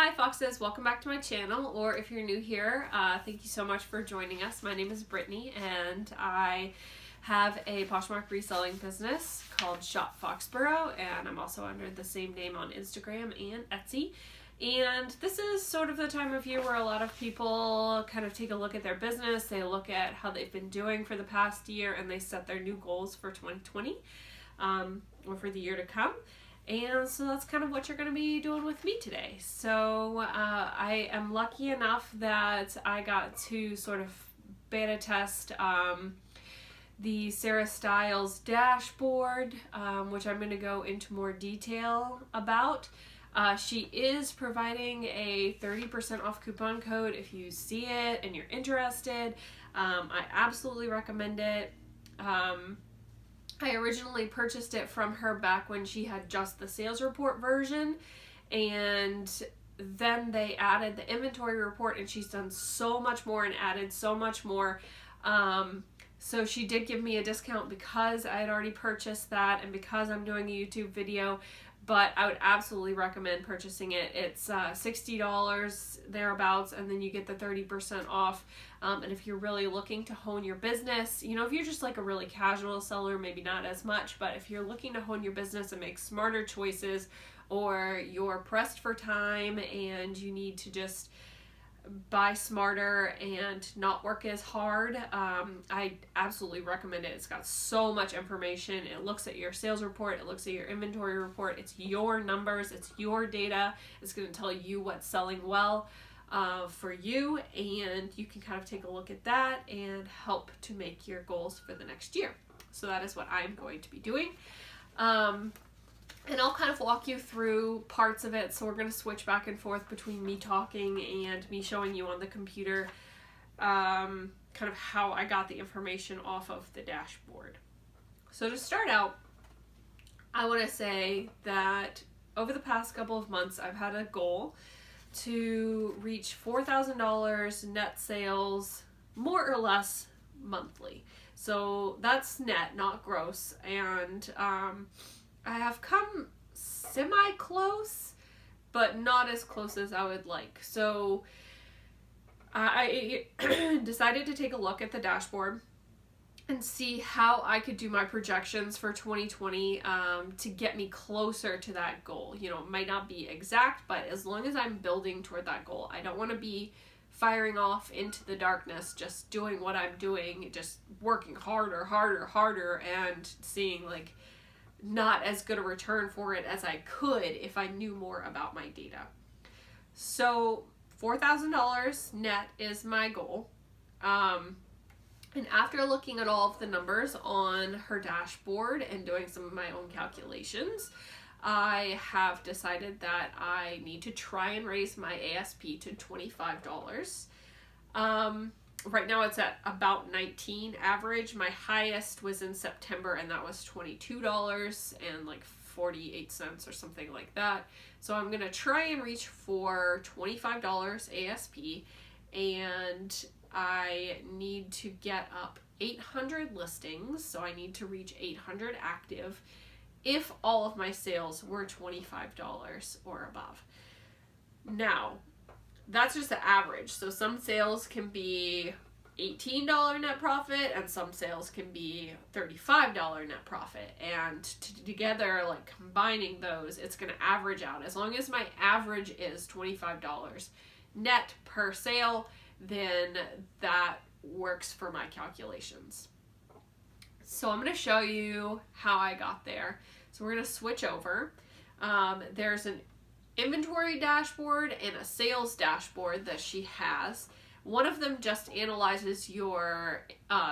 Hi Foxes, welcome back to my channel, or if you're new here, thank you so much for joining us. My name is Brittany and I have a Poshmark reselling business called SHOPFOXBURROW, and I'm also under the same name on Instagram and Etsy. And this is sort of the time of year where a lot of people kind of take a look at their business, they look at how they've been doing for the past year, and they set their new goals for 2020 or for the year to come. And so that's kind of what you're going to be doing with me today. So I am lucky enough that I got to sort of beta test the Sarah Styles dashboard, which I'm going to go into more detail about. She is providing a 30% off coupon code if you see it and you're interested. I absolutely recommend it. I originally purchased it from her back when she had just the sales report version, and then they added the inventory report, and she's done so much more and added so much more. So she did give me a discount because I had already purchased that and because I'm doing a YouTube video, but I would absolutely recommend purchasing it. It's $60 thereabouts, and then you get the 30% off. And if you're really looking to hone your business, you know, if you're just like a really casual seller, maybe not as much, but if you're looking to hone your business and make smarter choices, or you're pressed for time and you need to just buy smarter and not work as hard, I absolutely recommend it. It's got so much information. It looks at your sales report, it looks at your inventory report, it's your numbers, it's your data. It's going to tell you what's selling well for you, and you can kind of take a look at that and help to make your goals for the next year. So that is what I'm going to be doing. And I'll kind of walk you through parts of it. So we're going to switch back and forth between me talking and me showing you on the computer kind of how I got the information off of the dashboard. So to start out, I want to say that over the past couple of months, I've had a goal to reach $4,000 net sales, more or less monthly. So that's net, not gross. And I have come semi-close, but not as close as I would like. So I decided to take a look at the dashboard and see how I could do my projections for 2020 to get me closer to that goal. You know, it might not be exact, but as long as I'm building toward that goal, I don't want to be firing off into the darkness, just doing what I'm doing, just working harder, and seeing like not as good a return for it as I could if I knew more about my data. So $4,000 net is my goal. And after looking at all of the numbers on her dashboard and doing some of my own calculations, I have decided that I need to try and raise my ASP to $25. Right now it's at about 19 average. My highest was in September, and that was $22 and like 48 cents or something like that. So I'm going to try and reach for $25 ASP, and I need to get up 800 listings. So I need to reach 800 active if all of my sales were $25 or above. Now, that's just the average. So some sales can be $18 net profit, and some sales can be $35 net profit. And together, like combining those, it's going to average out. As long as my average is $25 net per sale, then that works for my calculations. So I'm going to show you how I got there. So we're going to switch over. There's an inventory dashboard and a sales dashboard that she has. One of them just analyzes your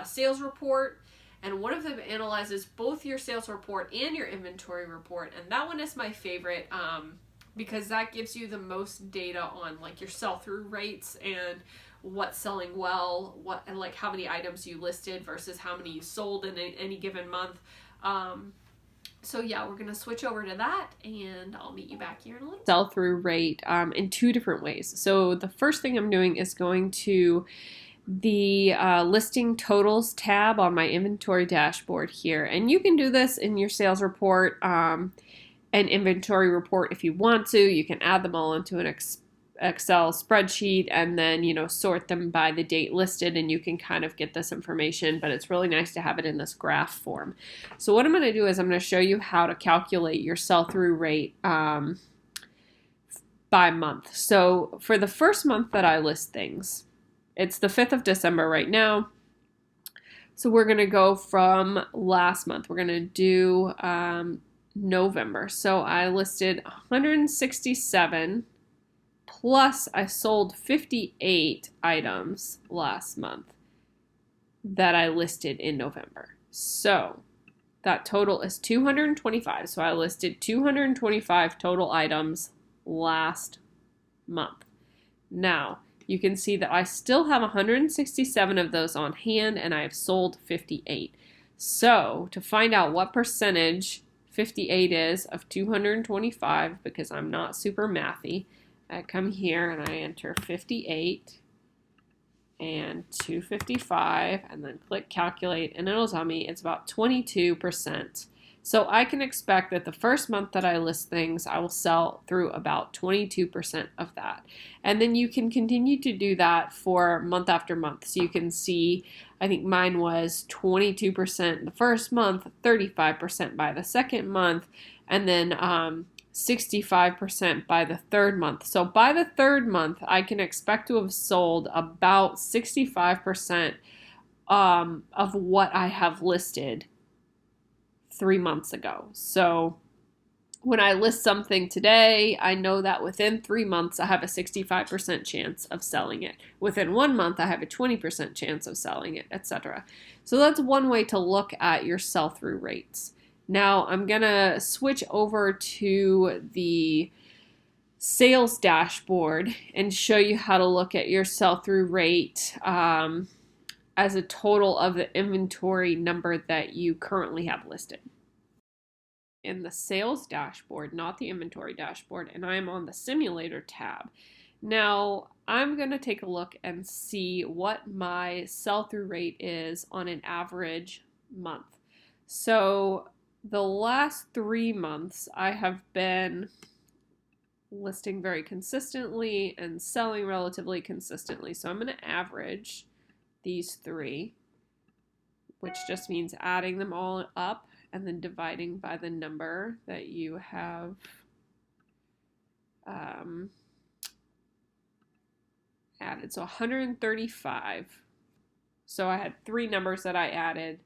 sales report, and one of them analyzes both your sales report and your inventory report. And that one is my favorite because that gives you the most data on like your sell-through rates and what's selling well, and like how many items you listed versus how many you sold in any given month. So yeah, we're going to switch over to that, and I'll meet you back here in a little. Sell-through rate in two different ways. So the first thing I'm doing is going to the listing totals tab on my inventory dashboard here. And you can do this in your sales report and inventory report if you want to. You can add them all into an Excel spreadsheet and then, sort them by the date listed, and you can kind of get this information, but it's really nice to have it in this graph form. So what I'm going to do is I'm going to show you how to calculate your sell-through rate by month. So for the first month that I list things, it's the 5th of December right now. So we're going to go from last month. We're going to do November. So I listed 167 plus I sold 58 items last month that I listed in November. So that total is 225. So I listed 225 total items last month. Now, you can see that I still have 167 of those on hand and I have sold 58. So to find out what percentage 58 is of 225, because I'm not super mathy, I come here and I enter 58 and 255 and then click calculate, and it'll tell me it's about 22%. So I can expect that the first month that I list things, I will sell through about 22% of that. And then you can continue to do that for month after month. So you can see, I think mine was 22% the first month, 35% by the second month, and then 65% by the third month. So by the third month, I can expect to have sold about 65% of what I have listed 3 months ago. So when I list something today, I know that within 3 months, I have a 65% chance of selling it. Within 1 month, I have a 20% chance of selling it, etc. So that's one way to look at your sell-through rates. Now I'm going to switch over to the sales dashboard and show you how to look at your sell-through rate as a total of the inventory number that you currently have listed. In the sales dashboard, not the inventory dashboard, and I'm on the simulator tab. Now I'm going to take a look and see what my sell-through rate is on an average month. So the last 3 months I have been listing very consistently and selling relatively consistently. So I'm going to average these 3, which just means adding them all up and then dividing by the number that you have added. So 135. So I had 3 numbers that I added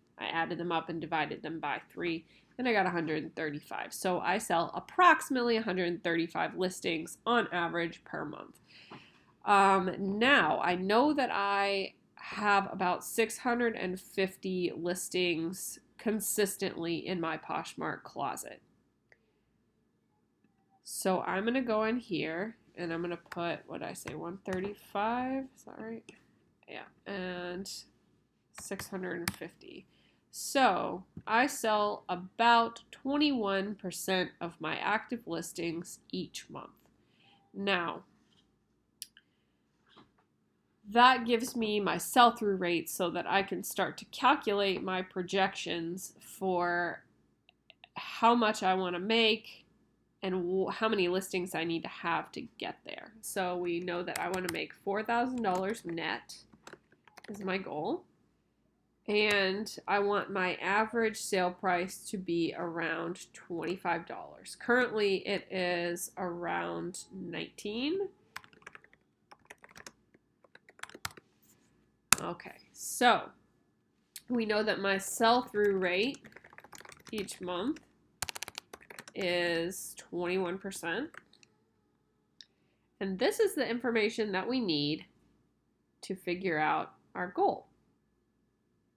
them up and divided them by 3, and I got 135. So I sell approximately 135 listings on average per month. Now I know that I have about 650 listings consistently in my Poshmark closet. So I'm going to go in here and I'm going to put, what did I say, 135? Is that right? Yeah, and 650. So I sell about 21% of my active listings each month. Now, that gives me my sell-through rate so that I can start to calculate my projections for how much I want to make and how many listings I need to have to get there. So we know that I want to make $4,000 net is my goal. And I want my average sale price to be around $25. Currently it is around $19. Okay, so we know that my sell-through rate each month is 21%. And this is the information that we need to figure out our goal.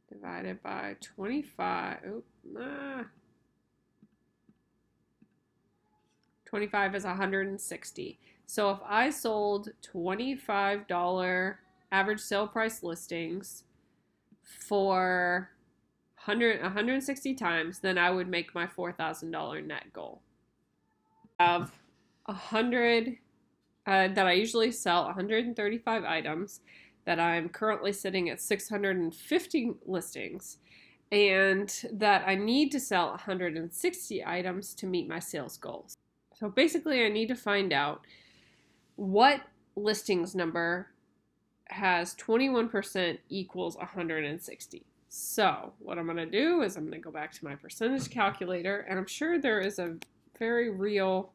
Divided by 25. 25 is 160. So if I sold $25 average sale price listings for 160 times, then I would make my $4,000 net goal. I have 100 that I usually sell 135 items that I'm currently sitting at 650 listings, and that I need to sell 160 items to meet my sales goals. So basically I need to find out what listings number has 21% equals 160. So what I'm going to do is I'm going to go back to my percentage calculator, and I'm sure there is a very real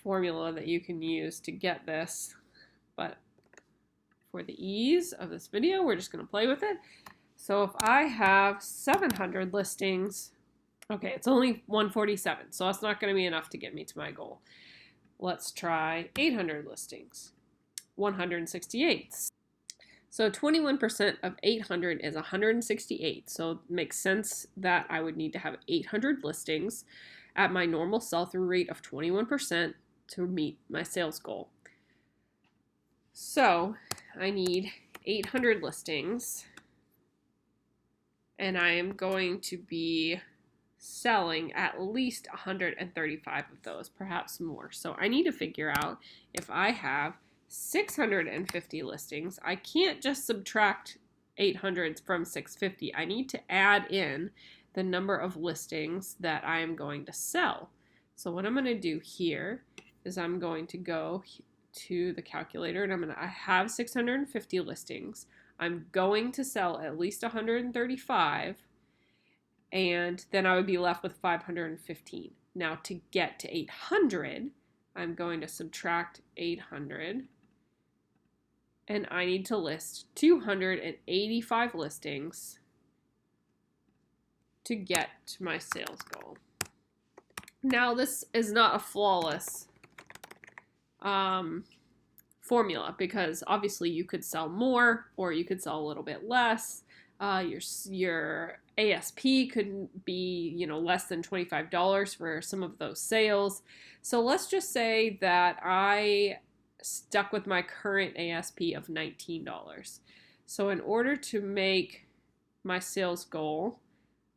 formula that you can use to get this, but for the ease of this video, we're just going to play with it. So if I have 700 listings, okay, it's only 147, so that's not going to be enough to get me to my goal. Let's try 800 listings, 168. So 21% of 800 is 168. So it makes sense that I would need to have 800 listings at my normal sell-through rate of 21% to meet my sales goal. So I need 800 listings, and I am going to be selling at least 135 of those, perhaps more. So I need to figure out if I have 650 listings, I can't just subtract 800 from 650. I need to add in the number of listings that I am going to sell. So what I'm going to do here is I'm going to go to the calculator, and I have 650 listings. I'm going to sell at least 135, and then I would be left with 515. Now to get to 800, I'm going to subtract 800, and I need to list 285 listings to get to my sales goal. Now, this is not a flawless formula, because obviously you could sell more or you could sell a little bit less. Your ASP could be, less than $25 for some of those sales. So let's just say that I stuck with my current ASP of $19. So in order to make my sales goal,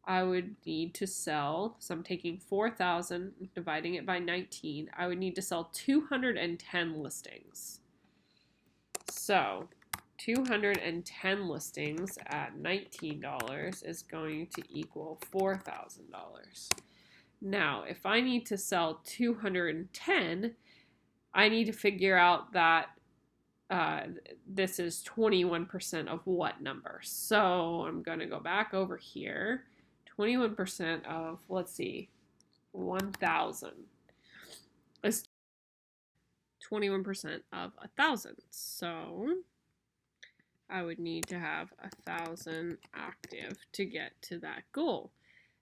I would need to sell, so I'm taking 4,000, dividing it by 19, I would need to sell 210 listings. So 210 listings at $19 is going to equal $4,000. Now, if I need to sell 210, I need to figure out that this is 21% of what number. So I'm going to go back over here. 21% of, let's see, 1,000 is 21% of 1,000. So I would need to have 1,000 active to get to that goal.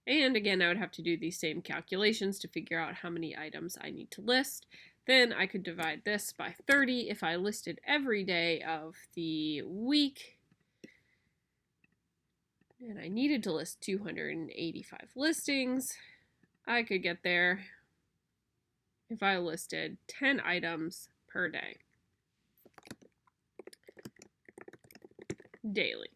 And again, I would have to do these same calculations to figure out how many items I need to list. Then I could divide this by 30 if I listed every day of the week. And I needed to list 285 listings. I could get there if I listed 10 items per day, daily.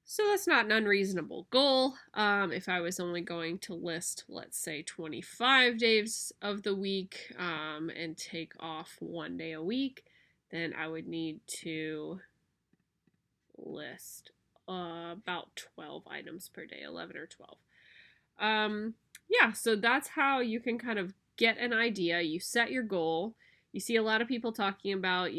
So that's not an unreasonable goal. If I was only going to list, let's say, 25 days of the week and take off 1 day a week, then I would need to list about 12 items per day, 11 or 12. Yeah, so that's how you can kind of get an idea. You set your goal. You see a lot of people talking about,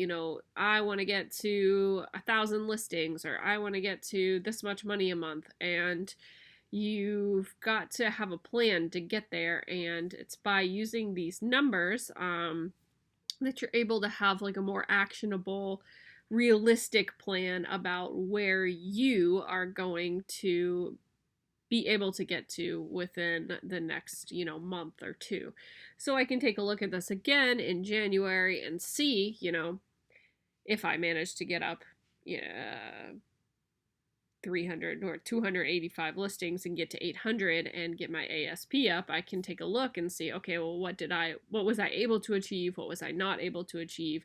I want to get to 1,000 listings, or I want to get to this much money a month. And you've got to have a plan to get there. And it's by using these numbers that you're able to have like a more actionable, realistic plan about where you are going to be able to get to within the next, month or two. So I can take a look at this again in January and see, if I manage to get up 300 or 285 listings and get to 800 and get my ASP up, I can take a look and see, okay, well, what was I able to achieve? What was I not able to achieve?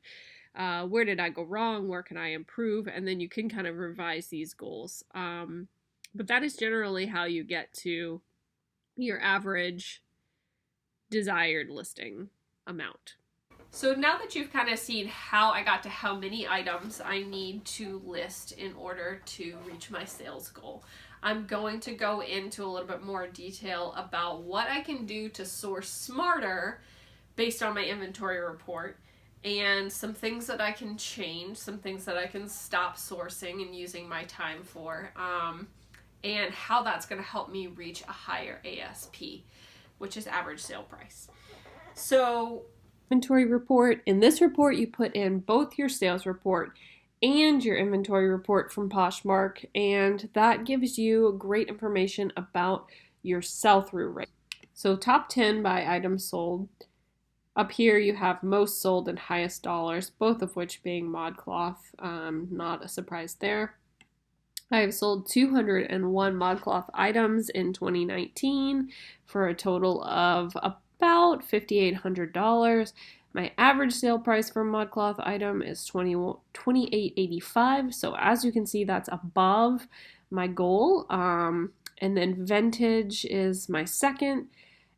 Where did I go wrong? Where can I improve? And then you can kind of revise these goals. But that is generally how you get to your average desired listing amount. So now that you've kind of seen how I got to how many items I need to list in order to reach my sales goal, I'm going to go into a little bit more detail about what I can do to source smarter based on my inventory report, and some things that I can change, some things that I can stop sourcing and using my time for, and how that's going to help me reach a higher ASP, which is average sale price. So, inventory report. In this report, you put in both your sales report and your inventory report from Poshmark, and that gives you great information about your sell-through rate. So top 10 by items sold. Up here you have most sold and highest dollars, both of which being ModCloth. Not a surprise there. I have sold 201 ModCloth items in 2019 for a total of about $5,800. My average sale price for a ModCloth item is $28.85. So as you can see, that's above my goal. And then vintage is my second,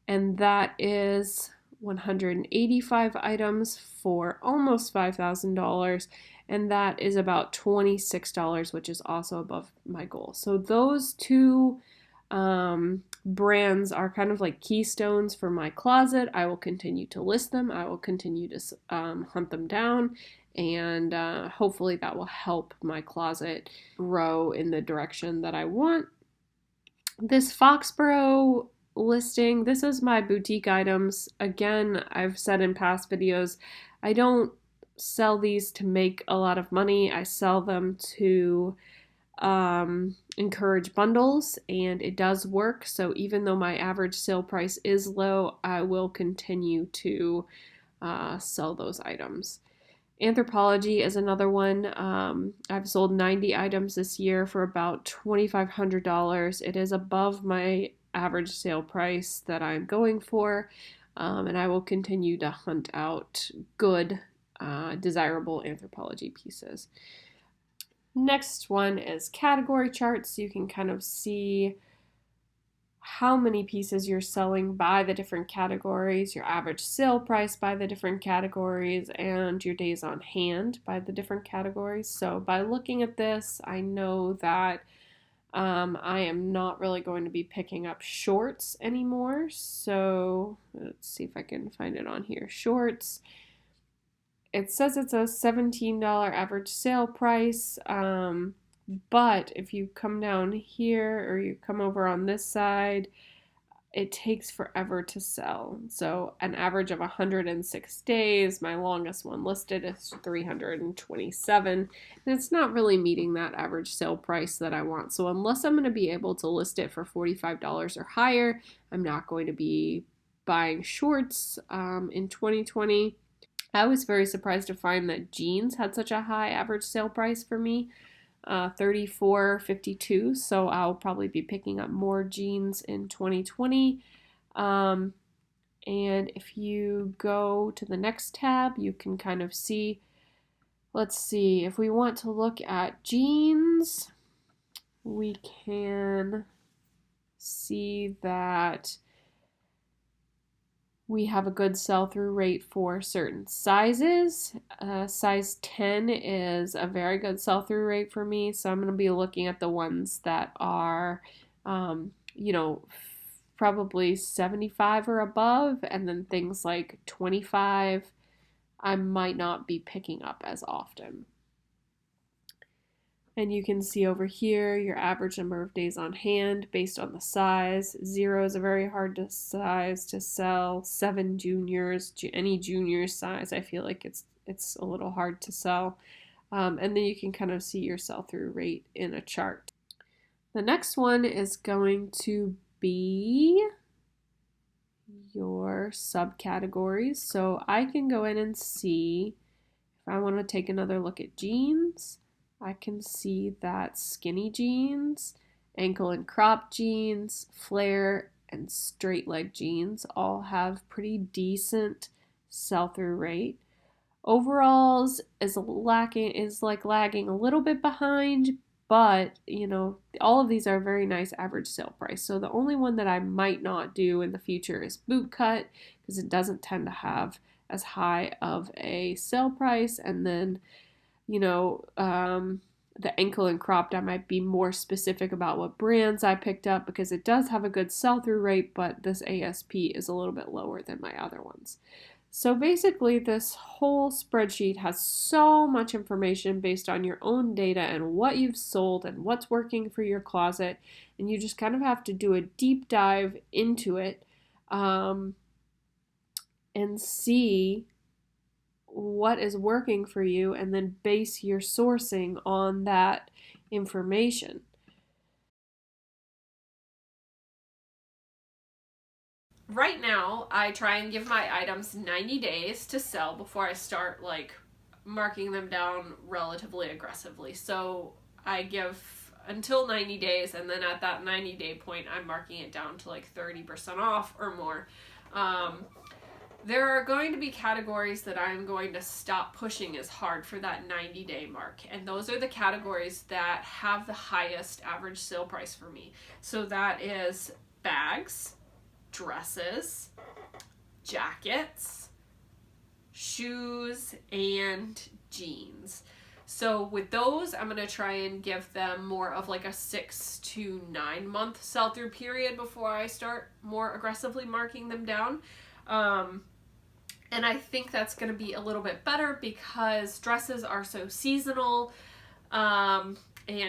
and that is 185 items for almost $5,000, and that is about $26, which is also above my goal. So those two brands are kind of like keystones for my closet. I will continue to list them. I will continue to hunt them down, and hopefully that will help my closet grow in the direction that I want. This Foxborough listing, this is my boutique items. Again, I've said in past videos, I don't sell these to make a lot of money. I sell them to encourage bundles, and it does work. So even though my average sale price is low, I will continue to sell those items. Anthropologie is another one. I've sold 90 items this year for about $2,500. It is above my average sale price that I'm going for, and I will continue to hunt out good, desirable Anthropologie pieces. Next one is category charts. So you can kind of see how many pieces you're selling by the different categories, your average sale price by the different categories, and your days on hand by the different categories. So by looking at this, I know that I am not really going to be picking up shorts anymore. So let's see if I can find it on here. Shorts. It says it's a $17 average sale price. But if you come down here or you come over on this side, it takes forever to sell. So an average of 106 days. My longest one listed is 327. And it's not really meeting that average sale price that I want. So unless I'm going to be able to list it for $45 or higher, I'm not going to be buying shorts in 2020. I was very surprised to find that jeans had such a high average sale price for me. $34.52, so I'll probably be picking up more jeans in 2020. And if you go to the next tab, you can kind of see, let's see, if we want to look at jeans, we can see that we have a good sell-through rate for certain sizes. Size 10 is a very good sell-through rate for me, so I'm going to be looking at the ones that are, probably 75 or above, and then things like 25, I might not be picking up as often. And you can see over here your average number of days on hand based on the size. 0 is a very hard size to sell. 7 juniors, any junior size, I feel like it's a little hard to sell. And then you can kind of see your sell-through rate in a chart. The next one is going to be your subcategories. So I can go in and see if I want to take another look at jeans. I can see that skinny jeans, ankle and crop jeans, flare, and straight leg jeans all have pretty decent sell-through rate. Overalls is lagging a little bit behind, but all of these are very nice average sale price. So the only one that I might not do in the future is boot cut, because it doesn't tend to have as high of a sale price. And then the ankle and cropped, I might be more specific about what brands I picked up, because it does have a good sell-through rate, but this ASP is a little bit lower than my other ones. So basically, this whole spreadsheet has so much information based on your own data and what you've sold and what's working for your closet. And you just kind of have to do a deep dive into it um, and see what is working for you and then base your sourcing on that information. Right now, I try and give my items 90 days to sell before I start like marking them down relatively aggressively. So I give until 90 days, and then at that 90-day point, I'm marking it down to like 30% off or more. There are going to be categories that I'm going to stop pushing as hard for that 90-day mark. And those are the categories that have the highest average sale price for me. So that is bags, dresses, jackets, shoes, and jeans. So with those, I'm going to try and give them more of like a 6 to 9 month sell through period before I start more aggressively marking them down. And I think that's going to be a little bit better because dresses are so seasonal, and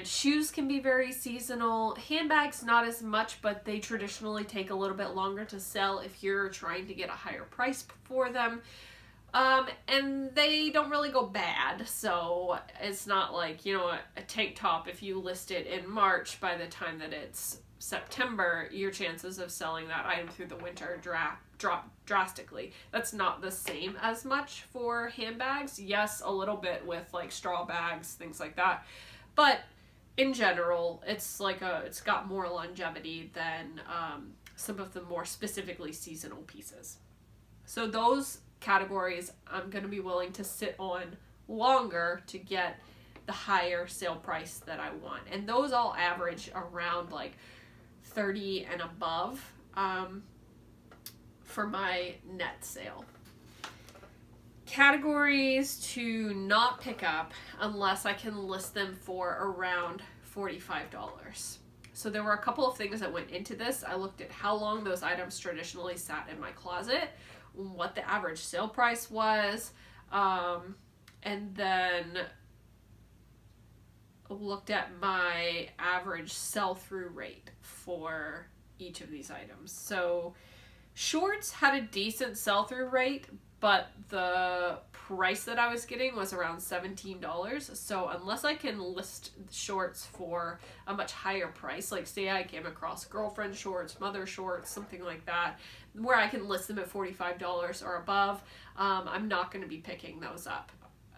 shoes can be very seasonal. Handbags, not as much, but they traditionally take a little bit longer to sell if you're trying to get a higher price for them. And they don't really go bad, so it's not like, you know, a tank top, if you list it in March, by the time that it's September, your chances of selling that item through the winter drop drastically. That's not the same as much for handbags. Yes, a little bit with like straw bags, things like that. But in general, it's got more longevity than some of the more specifically seasonal pieces. So those categories I'm going to be willing to sit on longer to get the higher sale price that I want. And those all average around like 30 and above for my net sale. Categories to not pick up unless I can list them for around $45. So there were a couple of things that went into this. I looked at how long those items traditionally sat in my closet, what the average sale price was, and then looked at my average sell-through rate for each of these items. So shorts had a decent sell-through rate, but the price that I was getting was around $17. So unless I can list shorts for a much higher price, like say I came across girlfriend shorts, mother shorts, something like that, where I can list them at $45 or above, I'm not going to be picking those up.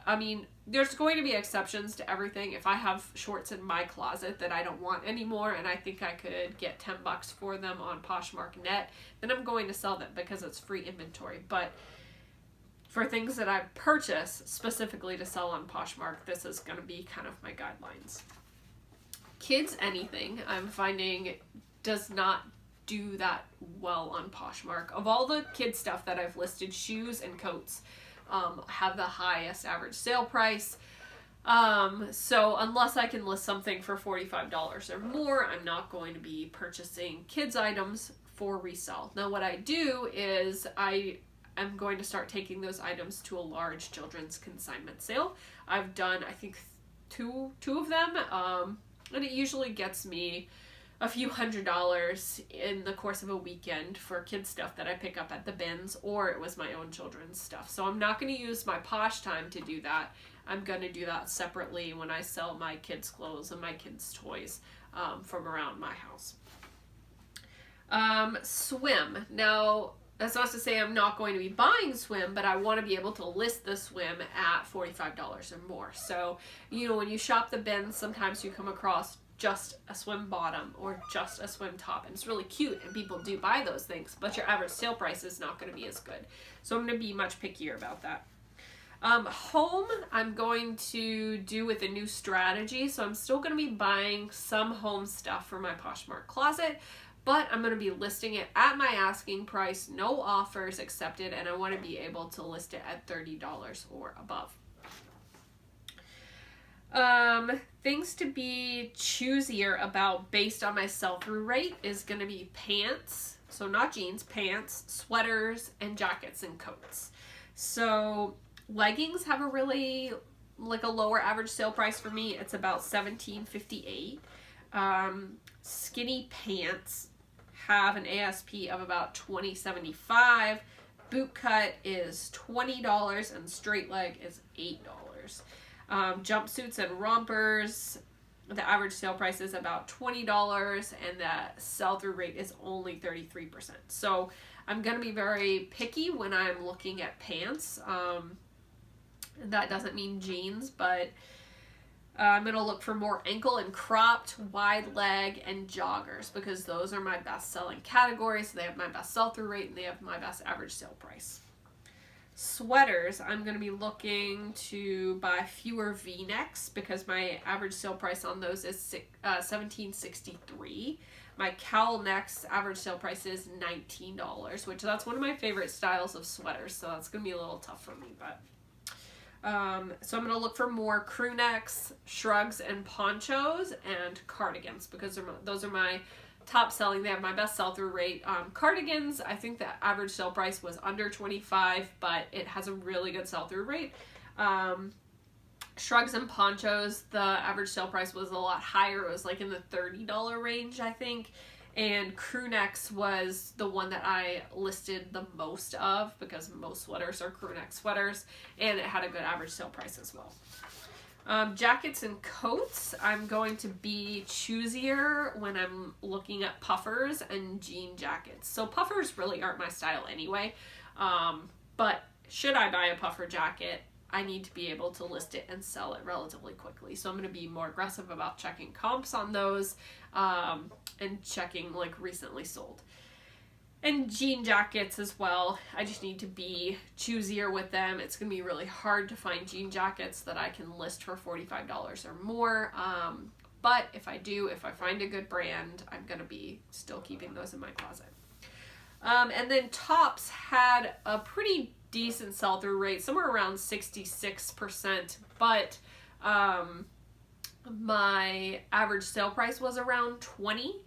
I mean, there's going to be exceptions to everything. If I have shorts in my closet that I don't want anymore and I think I could get $10 for them on Poshmark and Etsy, then I'm going to sell them because it's free inventory. But for things that I purchase specifically to sell on Poshmark, this is going to be kind of my guidelines. Kids anything, I'm finding, does not do that well on Poshmark. Of all the kid stuff that I've listed, shoes and coats have the highest average sale price. So unless I can list something for $45 or more, I'm not going to be purchasing kids items for resale. Now what I do is I'm going to start taking those items to a large children's consignment sale. I've done, I think, two of them, and it usually gets me a few $100s in the course of a weekend for kids stuff that I pick up at the bins, or it was my own children's stuff. So I'm not going to use my Posh time to do that. I'm going to do that separately when I sell my kids' clothes and my kids' toys from around my house. Swim. Now, that's not to say I'm not going to be buying swim, but I want to be able to list the swim at $45 or more. So, you know, when you shop the bins, sometimes you come across just a swim bottom or just a swim top, and it's really cute and people do buy those things, but your average sale price is not going to be as good. So I'm going to be much pickier about that. Home, I'm going to do with a new strategy. So I'm still going to be buying some home stuff for my Poshmark closet, but I'm going to be listing it at my asking price, no offers accepted, and I want to be able to list it at $30 or above. Things to be choosier about based on my sell-through rate is going to be pants, so not jeans, pants, sweaters, and jackets and coats. So leggings have a really like a lower average sale price for me. It's about $17.58. Skinny pants have an ASP of about $20.75. Boot cut is $20 and straight leg is $8. Jumpsuits and rompers, the average sale price is about $20 and the sell-through rate is only 33%. So I'm going to be very picky when I'm looking at pants. That doesn't mean jeans, but I'm going to look for more ankle and cropped, wide leg, and joggers because those are my best selling categories. They have my best sell-through rate and they have my best average sale price. Sweaters, I'm going to be looking to buy fewer V-necks because my average sale price on those is $17.63. My cowl necks average sale price is $19, which that's one of my favorite styles of sweaters, so that's going to be a little tough for me, but so I'm going to look for more crew necks, shrugs, and ponchos, and cardigans because those are my top selling. They have my best sell-through rate. Cardigans, I think the average sale price was under $25, but it has a really good sell-through rate. Shrugs and ponchos, the average sale price was a lot higher. It was like in the $30 range, I think. And crew necks was the one that I listed the most of because most sweaters are crew neck sweaters, and it had a good average sale price as well. Jackets and coats, I'm going to be choosier when I'm looking at puffers and jean jackets. So puffers really aren't my style anyway, but should I buy a puffer jacket, I need to be able to list it and sell it relatively quickly. So I'm going to be more aggressive about checking comps on those and checking like recently sold. And jean jackets as well. I just need to be choosier with them. It's going to be really hard to find jean jackets that I can list for $45 or more. But if I find a good brand, I'm going to be still keeping those in my closet. And then tops had a pretty decent sell-through rate, somewhere around 66%, but my average sale price was around $20.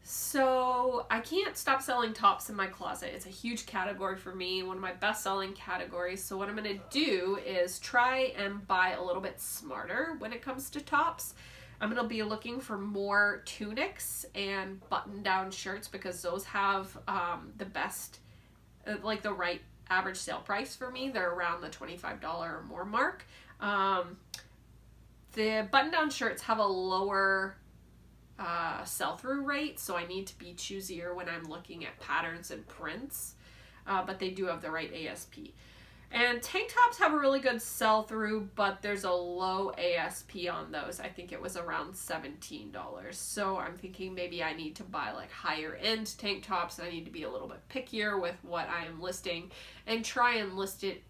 So I can't stop selling tops in my closet. It's a huge category for me, one of my best selling categories. So what I'm going to do is try and buy a little bit smarter when it comes to tops. I'm going to be looking for more tunics and button-down shirts because those have the best, like the right average sale price for me. They're around the $25 or more mark. The button-down shirts have a lower sell-through rate, so I need to be choosier when I'm looking at patterns and prints, but they do have the right ASP. And tank tops have a really good sell-through, but there's a low ASP on those. I think it was around $17. So I'm thinking maybe I need to buy like higher end tank tops. I need to be a little bit pickier with what I am listing and try and list it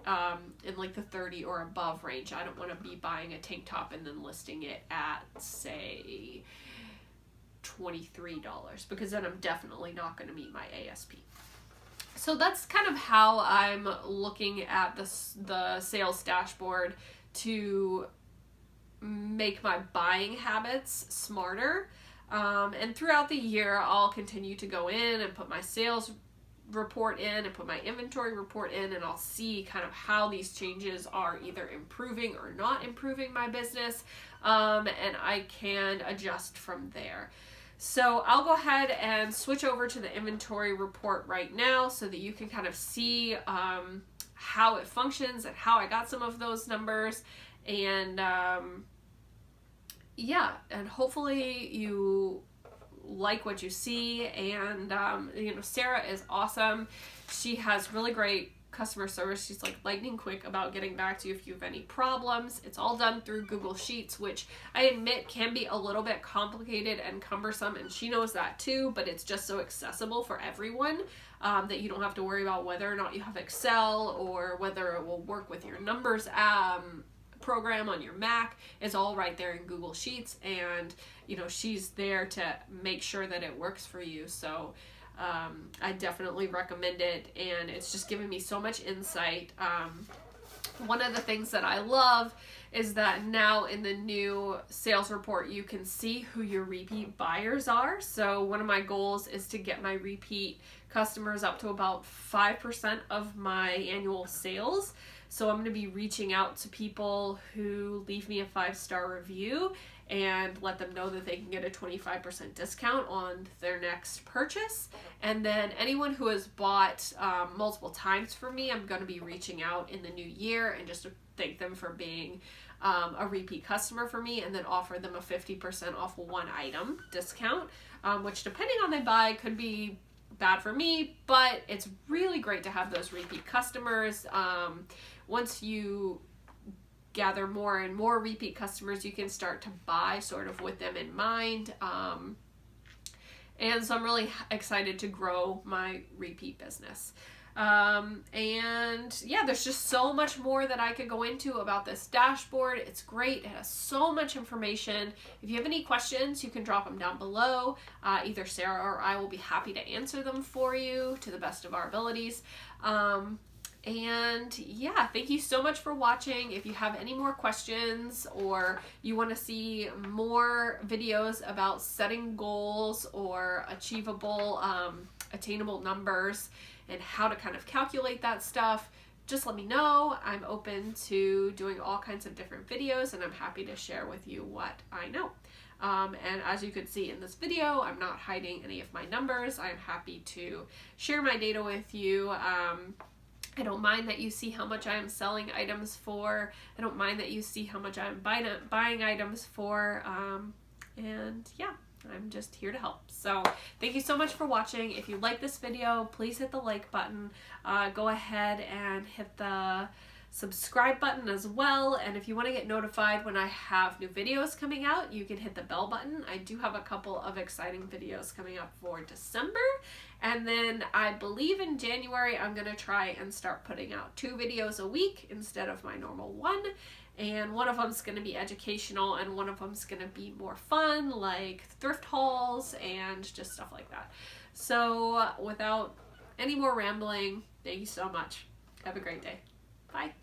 in like the 30 or above range. I don't want to be buying a tank top and then listing it at, say, $23 because then I'm definitely not going to meet my ASP. So that's kind of how I'm looking at the sales dashboard to make my buying habits smarter. And throughout the year, I'll continue to go in and put my sales report in and put my inventory report in, and I'll see kind of how these changes are either improving or not improving my business, and I can adjust from there. So I'll go ahead and switch over to the inventory report right now so that you can kind of see how it functions and how I got some of those numbers. And yeah, and hopefully you like what you see. And Sarah is awesome. She has really great customer service. She's like lightning quick about getting back to you if you have any problems. It's all done through Google Sheets, which I admit can be a little bit complicated and cumbersome, and she knows that too, but it's just so accessible for everyone that you don't have to worry about whether or not you have Excel or whether it will work with your numbers program on your Mac. Is all right there in Google Sheets, and she's there to make sure that it works for you. So I definitely recommend it, and it's just given me so much insight. One of the things that I love is that now in the new sales report, you can see who your repeat buyers are. So one of my goals is to get my repeat customers up to about 5% of my annual sales. So I'm going to be reaching out to people who leave me a 5-star review and let them know that they can get a 25% discount on their next purchase. And then anyone who has bought multiple times from me, I'm going to be reaching out in the new year and just to thank them for being a repeat customer for me, and then offer them a 50% off one item discount, which depending on they buy could be bad for me, but it's really great to have those repeat customers. Once you gather more and more repeat customers, you can start to buy sort of with them in mind. And so I'm really excited to grow my repeat business. And yeah, there's just so much more that I could go into about this dashboard. It's great. It has so much information. If you have any questions, you can drop them down below. Either Sarah or I will be happy to answer them for you to the best of our abilities. And yeah, thank you so much for watching. If you have any more questions or you want to see more videos about setting goals or achievable, attainable numbers and how to kind of calculate that stuff, just let me know. I'm open to doing all kinds of different videos, and I'm happy to share with you what I know. And as you could see in this video, I'm not hiding any of my numbers. I'm happy to share my data with you. I don't mind that you see how much I am selling items for. I don't mind that you see how much I'm buying items for. And yeah, I'm just here to help. So thank you so much for watching. If you like this video, please hit the like button. Go ahead and hit the subscribe button as well. And if you want to get notified when I have new videos coming out, you can hit the bell button. I do have a couple of exciting videos coming up for December. And then I believe in January, I'm going to try and start putting out 2 videos a week instead of my normal 1. And one of them is going to be educational, and one of them is going to be more fun, like thrift hauls and just stuff like that. So without any more rambling, thank you so much. Have a great day. Bye.